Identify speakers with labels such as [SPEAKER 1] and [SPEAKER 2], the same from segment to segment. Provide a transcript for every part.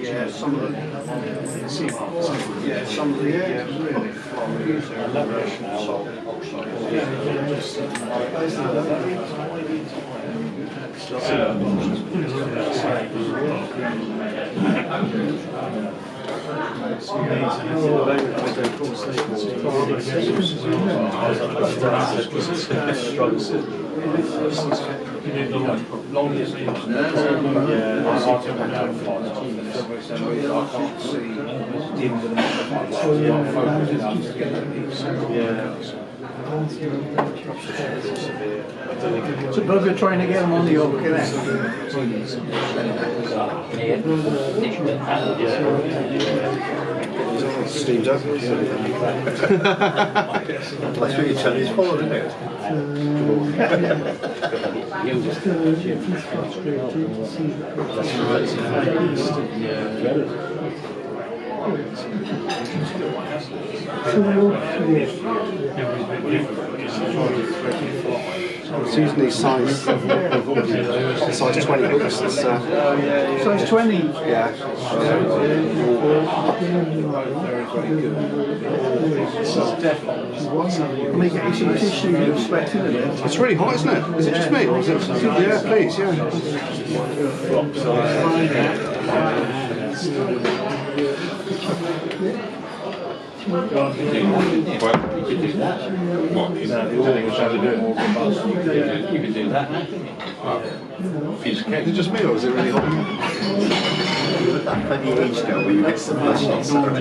[SPEAKER 1] Yeah, some of the
[SPEAKER 2] It's a bugger trying to get them on the hook, isn't
[SPEAKER 1] it? Steamed up. That's what you tell his father, isn't it? It's usually size 20 hooks.
[SPEAKER 2] Size 20?
[SPEAKER 1] Yeah.
[SPEAKER 2] Let me get you some tissue, you're sweating a bit.
[SPEAKER 1] It's really hot, isn't it? Is it just me? Or is it? Yeah, please, yeah.
[SPEAKER 3] What? You can do that.
[SPEAKER 1] Is it just me, or is it really hot?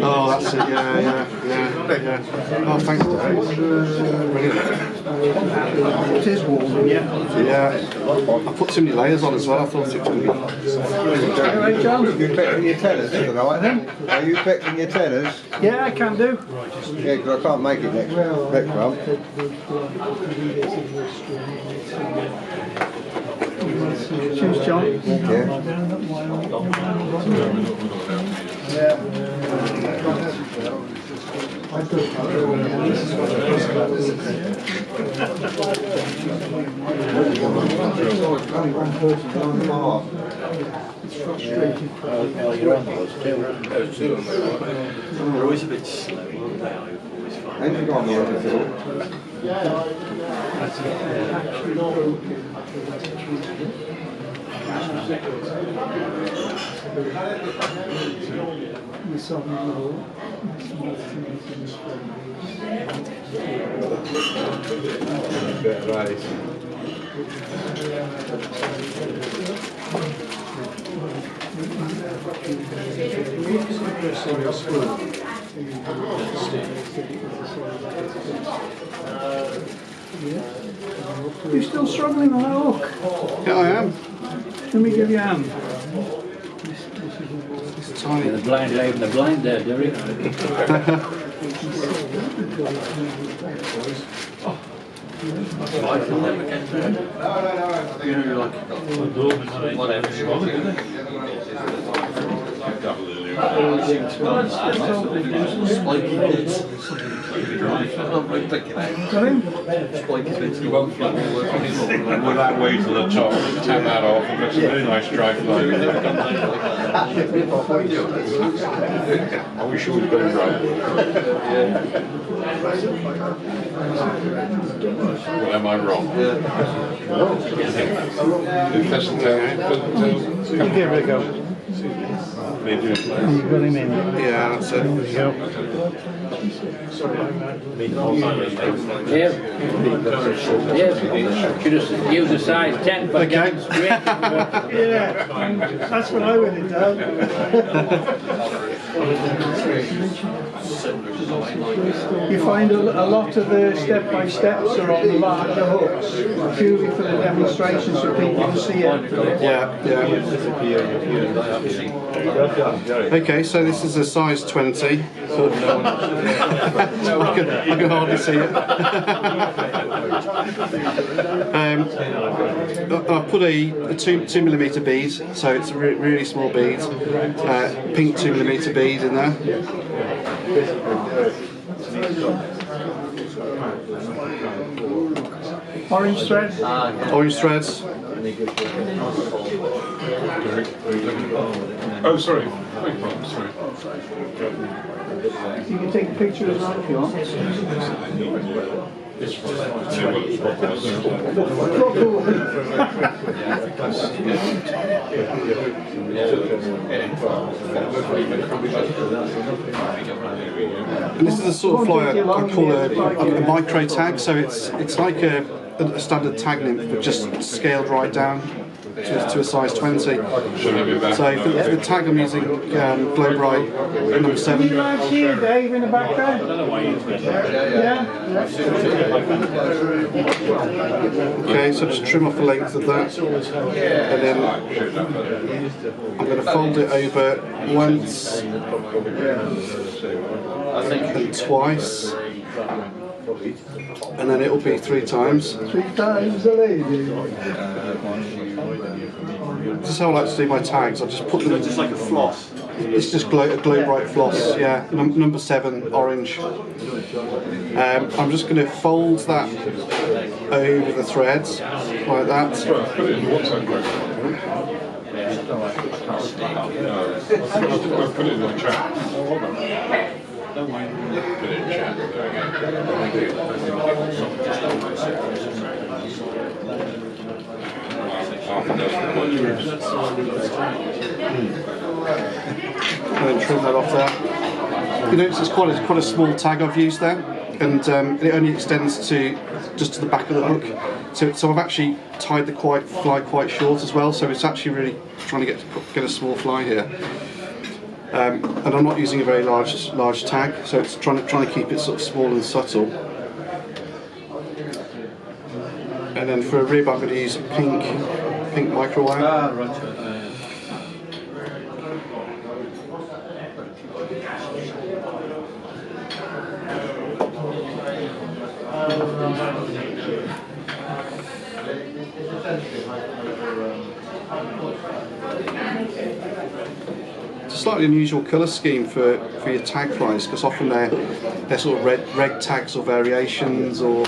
[SPEAKER 1] Oh, that's it, yeah. Oh, thanks, Dave.
[SPEAKER 2] It is warm, yeah.
[SPEAKER 1] Yeah. I put too many layers on as well, I thought it was going to be...
[SPEAKER 2] Anyway, John?
[SPEAKER 4] Are you fixing your tenors tonight then? Are you fixing your tenors?
[SPEAKER 2] Yeah, I can do.
[SPEAKER 4] Yeah, because I can't make it next month.
[SPEAKER 2] Cheers, John.
[SPEAKER 4] Thank you.
[SPEAKER 3] They're always a bit slow.
[SPEAKER 4] Thank you, on the other field.
[SPEAKER 2] You're still struggling on that hook?
[SPEAKER 1] Yeah, I am.
[SPEAKER 2] Let me give you a hand.
[SPEAKER 1] It's tiny.
[SPEAKER 3] The blind leaving the blind there, Derek. Whatever.
[SPEAKER 5] Will that wait till the top, tap that off, and get some nice dry flow? I wish you would have got it right. Well, am I wrong? It doesn't tell.
[SPEAKER 2] You give it a go.
[SPEAKER 5] They do.
[SPEAKER 2] You've got him in.
[SPEAKER 1] Yeah, that's it.
[SPEAKER 2] There you go.
[SPEAKER 3] Yeah. Should have used a size 10, but
[SPEAKER 1] Okay.
[SPEAKER 2] Yeah, that's what I would have done. You find a lot of the step-by-steps are on the larger hooks, purely for the demonstration so people can see it.
[SPEAKER 1] Yeah. Okay, so this is a size 20. I can hardly see it. I've put a 2mm bead, so it's a really small bead, pink 2mm bead in there.
[SPEAKER 2] Orange thread.
[SPEAKER 1] Orange threads.
[SPEAKER 5] Oh, sorry. Sorry.
[SPEAKER 2] You can take a picture as well if you want.
[SPEAKER 1] And this is a sort of fly I call a micro tag, so it's like a standard tag nymph, but just scaled right down to a size 20. So for the tag I'm using Glow Bright number 7.
[SPEAKER 2] You might see you, Dave, in the background. Yeah.
[SPEAKER 1] Okay, so just trim off the length of that, and then I'm going to fold it over once and twice, and then it'll be 3 times.
[SPEAKER 2] 3 times a lady.
[SPEAKER 1] This is how I like to do my tags. I just put them.
[SPEAKER 6] Just like a floss.
[SPEAKER 1] It's just a glow bright floss. Yeah, number 7, orange. I'm just going to fold that over the threads like that.
[SPEAKER 5] Put it in the WhatsApp group. Put it in the chat. Put it in chat.
[SPEAKER 1] And then trim that off there. You notice it's quite a small tag I've used there, and it only extends to just to the back of the hook. So I've actually tied the fly quite short as well. So it's actually really trying to get a small fly here. And I'm not using a very large tag, so it's trying to keep it sort of small and subtle. And then for a rib, I'm going to use a pink micro wire. It's a slightly unusual colour scheme for your tag flies, because often they're sort of red tags or variations, or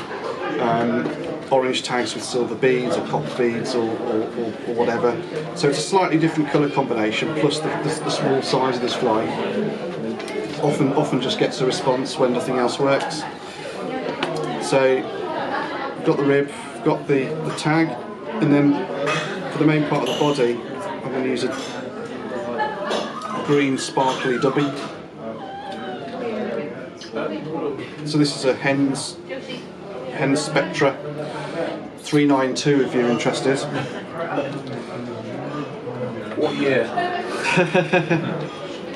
[SPEAKER 1] orange tags with silver beads or copper beads or whatever. So it's a slightly different colour combination, plus the small size of this fly often just gets a response when nothing else works. So we've got the rib, we've got the tag, and then for the main part of the body I'm going to use a green sparkly dubbing. So this is a Hen's Spectra 392 if you're interested.
[SPEAKER 3] What year?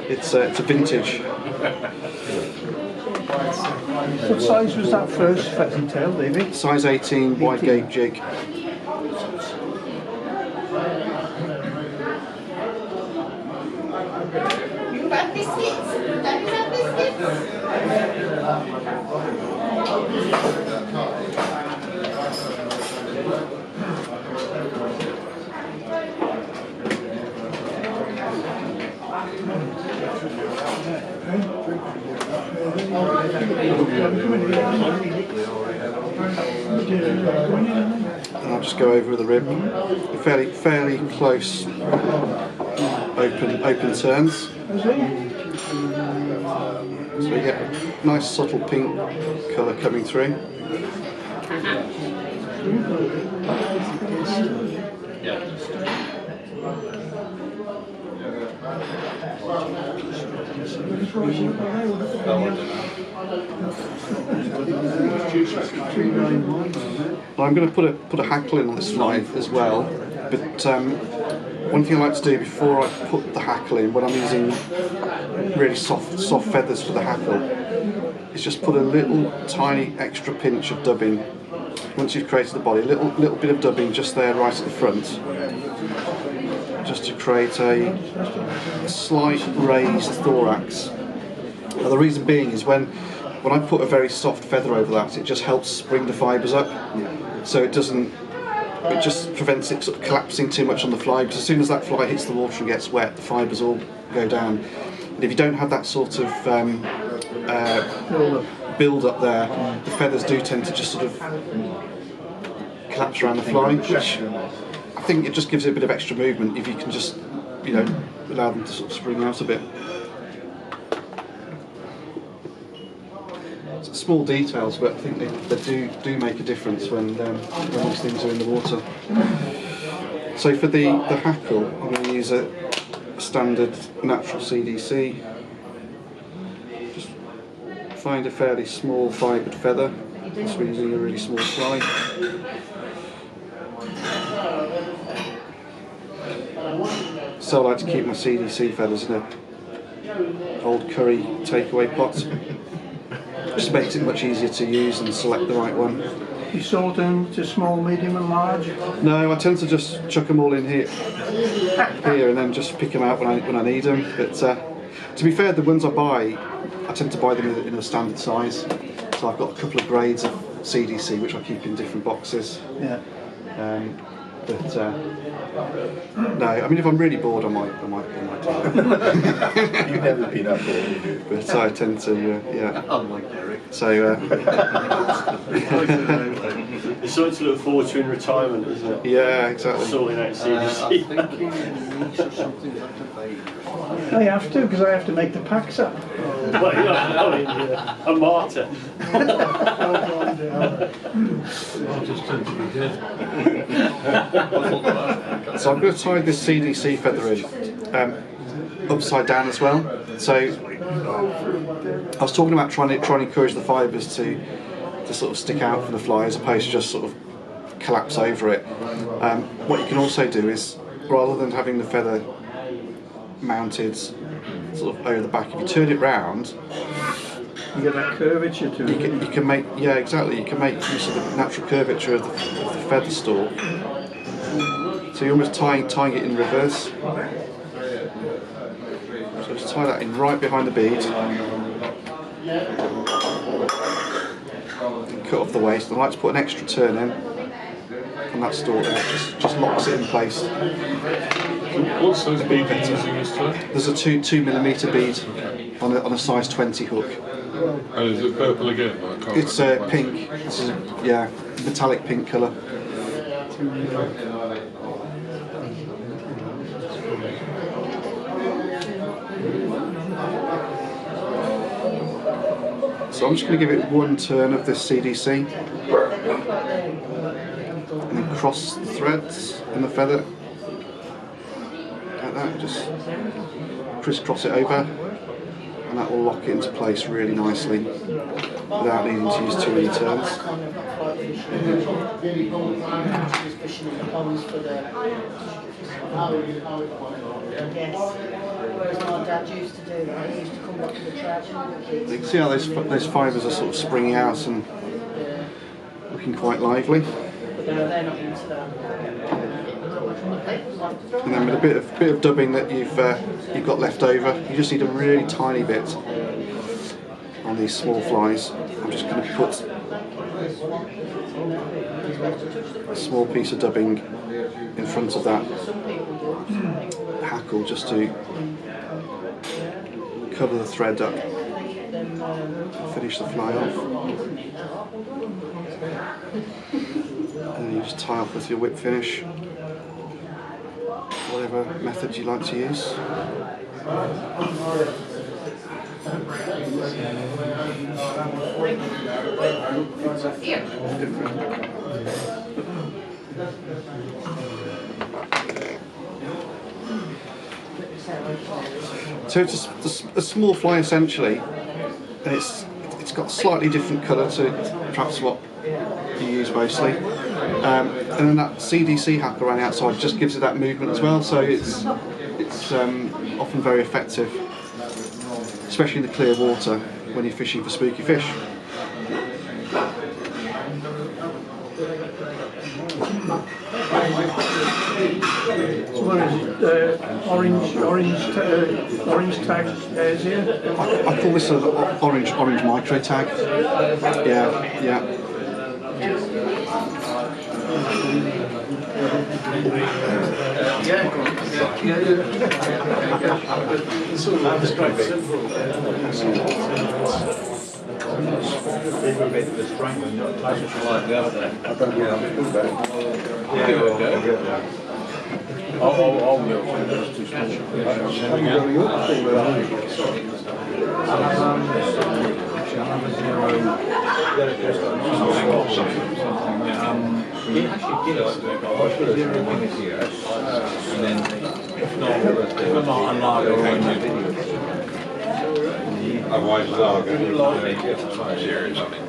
[SPEAKER 1] It's a vintage.
[SPEAKER 2] What size was that first pheasant tail, David?
[SPEAKER 1] Size 18 wide gape jig.
[SPEAKER 7] You got biscuits? Don't you have biscuits?
[SPEAKER 1] And I'll just go over the rib. Fairly close open turns. So you get a nice subtle pink colour coming through. I'm going to put a hackle in on this fly as well, but one thing I like to do before I put the hackle in, when I'm using really soft feathers for the hackle, is just put a little tiny extra pinch of dubbing. Once you've created the body, a little bit of dubbing just there right at the front, just to create a slight raised thorax. Now the reason being is when I put a very soft feather over that, it just helps spring the fibres up, so it just prevents it sort of collapsing too much on the fly, because as soon as that fly hits the water and gets wet, the fibres all go down. And if you don't have that sort of build up there, the feathers do tend to just sort of collapse around the fly, which I think it just gives it a bit of extra movement if you can just, you know, allow them to sort of spring out a bit. It's small details, but I think they do make a difference when these things are in the water. So for the hackle, I'm going to use a standard natural CDC. Just find a fairly small fibred feather. That's using a really small fly. So I like to keep my CDC feathers in a old curry takeaway pot. Just makes it much easier to use and select the right one.
[SPEAKER 2] You sort them to small, medium and large?
[SPEAKER 1] No, I tend to just chuck them all in here and then just pick them out when I need them. But to be fair, the ones I buy, I tend to buy them in a standard size. So I've got a couple of grades of CDC which I keep in different boxes.
[SPEAKER 2] Yeah.
[SPEAKER 1] But no, I mean if I'm really bored, I might do it.
[SPEAKER 5] You've never been up there.
[SPEAKER 1] But I tend to, yeah.
[SPEAKER 5] Unlike Derek.
[SPEAKER 1] So.
[SPEAKER 6] It's something to look forward to in retirement, isn't it?
[SPEAKER 1] Yeah, exactly.
[SPEAKER 6] Sorting out CDC.
[SPEAKER 2] I have to, because I have to make the packs up.
[SPEAKER 6] Well, yeah, a martyr.
[SPEAKER 1] So I'm going to tie this CDC feather in upside down as well. So I was talking about trying to encourage the fibres to sort of stick out for the fly as opposed to just sort of collapse over it. What you can also do is, rather than having the feather mounted sort of over the back, if you turn it round,
[SPEAKER 2] You get that curvature to it.
[SPEAKER 1] you can make, yeah, exactly, you can make use of the natural curvature of the feather stalk. So you're almost tying it in reverse. So just tie that in right behind the bead. And cut off the waist. I like to put an extra turn in on that stalk there. Just locks it in place.
[SPEAKER 5] What's those beads you're using this time?
[SPEAKER 1] There's a 2mm bead on a size 20 hook.
[SPEAKER 5] And is it purple again? I can't
[SPEAKER 1] It's
[SPEAKER 5] remember.
[SPEAKER 1] pink. This is metallic pink colour. So I'm just going to give it one turn of this CDC and then cross the threads in the feather like that, just crisscross it over, and that will lock it into place really nicely without needing to use too many turns.
[SPEAKER 7] Whereas my dad used to do that. He used to come back to the trout with the kids.
[SPEAKER 1] You can see how those fibres are sort of springing out and looking quite lively.
[SPEAKER 7] But they're not into that.
[SPEAKER 1] And then with a bit of dubbing that you've got left over, you just need a really tiny bit on these small flies. I'm just going to put a small piece of dubbing in front of that hackle just to cover the thread up, finish the fly off. And then you just tie off with your whip finish, whatever method you like to use. So it's a small fly essentially, and it's got a slightly different colour to perhaps what you use mostly. And then that CDC hack around the outside just gives it that movement as well, so it's often very effective, especially in the clear water when you're fishing for spooky fish.
[SPEAKER 2] So what is it? Orange tag hairs here?
[SPEAKER 1] I call this an orange micro tag. Yeah.
[SPEAKER 5] Like the other day.
[SPEAKER 4] I don't know.
[SPEAKER 5] I'll milk it, that's too small. Otherwise, lager. Serious, I mean.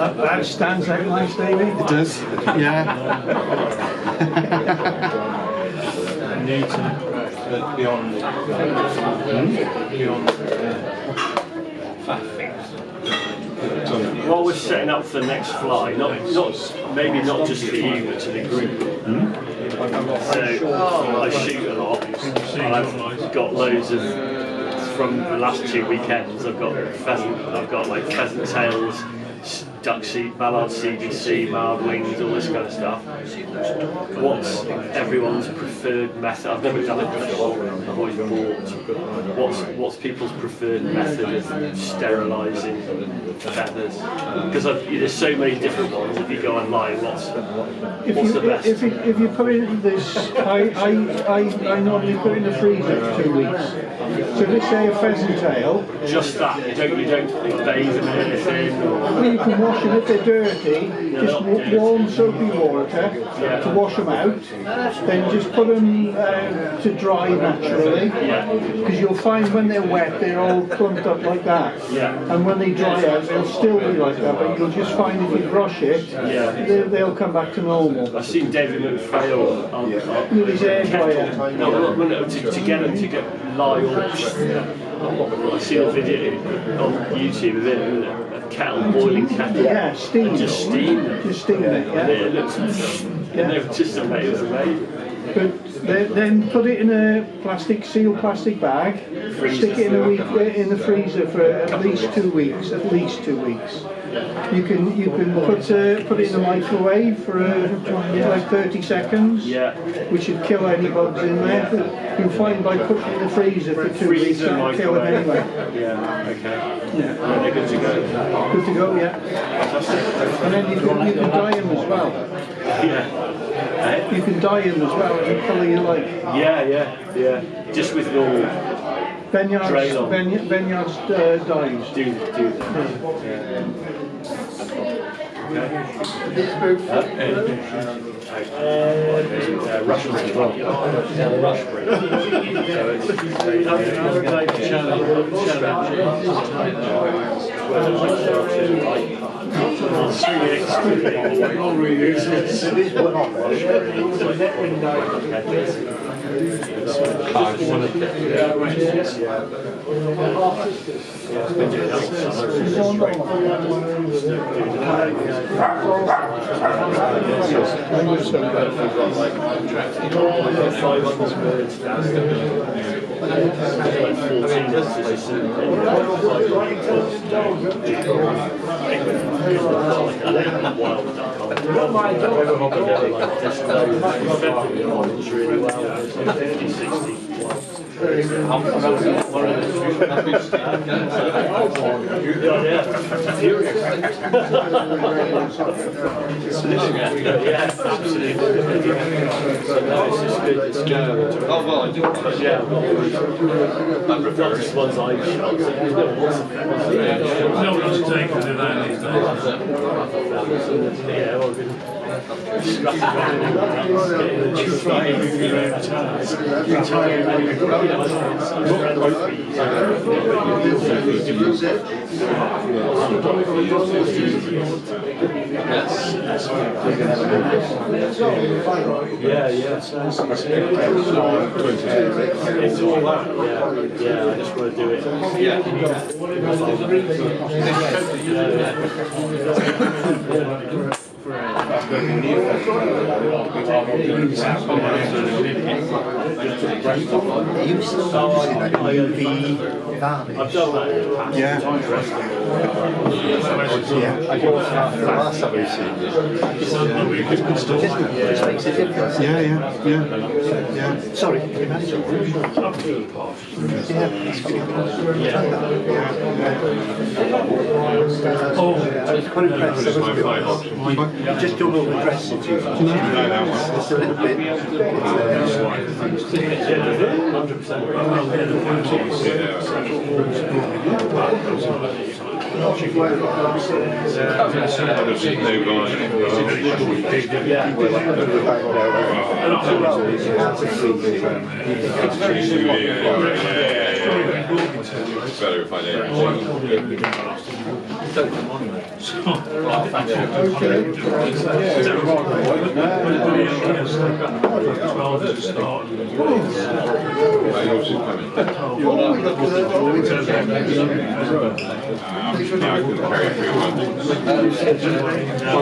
[SPEAKER 2] That stands out nice, Davey.
[SPEAKER 1] It does, yeah.
[SPEAKER 5] Need to beyond fat things.
[SPEAKER 6] While we're setting up for the next fly, maybe not just for you, but to the group. So I shoot a lot, and I've got loads of from the last 2 weekends. I've got like pheasant tails, duck seed, mallard CBC, mallard wings, all this kind of stuff. What's everyone's preferred method? I've never done it before. I've always bought. What's people's preferred method of sterilising feathers? Because there's so many different ones. If you go online, what's the best?
[SPEAKER 2] If you put it in this, I normally put it in the freezer for 2 weeks. So let's say a pheasant tail.
[SPEAKER 6] Just that. You don't bathe them in anything.
[SPEAKER 2] Well, you can wash them if they're dirty. Just warm soapy water to wash them out. Then just put them to dry naturally. Because you'll find when they're wet, they're all clumped up like that. And when they dry out, they'll still be like that. But you'll just find if you brush it, they'll come back to normal.
[SPEAKER 6] I've seen David McPhail
[SPEAKER 2] With his hair dryer.
[SPEAKER 6] to get them to get Lyle. I see a video on YouTube of it, a kettle, boiling kettle.
[SPEAKER 2] Yeah, steam.
[SPEAKER 6] Just steam them.
[SPEAKER 2] Just steam it,
[SPEAKER 6] And it looks, and they're just amazing.
[SPEAKER 2] But then put it in a sealed plastic bag, stick it in in the freezer for at least 2 weeks. At least 2 weeks. You can put it in the microwave for like 30 seconds, which should kill any bugs in there. You'll find by putting it in the freezer for 2 weeks, it'll kill them anyway.
[SPEAKER 6] Yeah, okay.
[SPEAKER 2] Yeah.
[SPEAKER 6] They're good to go.
[SPEAKER 2] Good to go, yeah. And then you can dye them as well.
[SPEAKER 6] Yeah.
[SPEAKER 2] You can dye them as well, any colour you like.
[SPEAKER 6] Yeah. Just with normal
[SPEAKER 2] Vineyards dyes.
[SPEAKER 6] do that. Raspberry as well. Raspberry.
[SPEAKER 5] Oh, well, I do.
[SPEAKER 6] Yeah. Not just ones I shot.
[SPEAKER 5] No one's taken to that these days.
[SPEAKER 6] Yeah, well, it's all that. Yeah, I just want to do it. Yeah.
[SPEAKER 8] You still using that UV varnish?
[SPEAKER 6] I've done that in the past.
[SPEAKER 1] Yeah.
[SPEAKER 8] Yeah, I bought that the last time we've seen it.
[SPEAKER 1] Good stuff.
[SPEAKER 8] It just makes a difference.
[SPEAKER 1] Yeah.
[SPEAKER 8] Sorry, can you manage it? Yeah, that's good. It's quite impressive, isn't it? Just don't overdress it too much. Just a little bit.
[SPEAKER 5] Better if I didn't.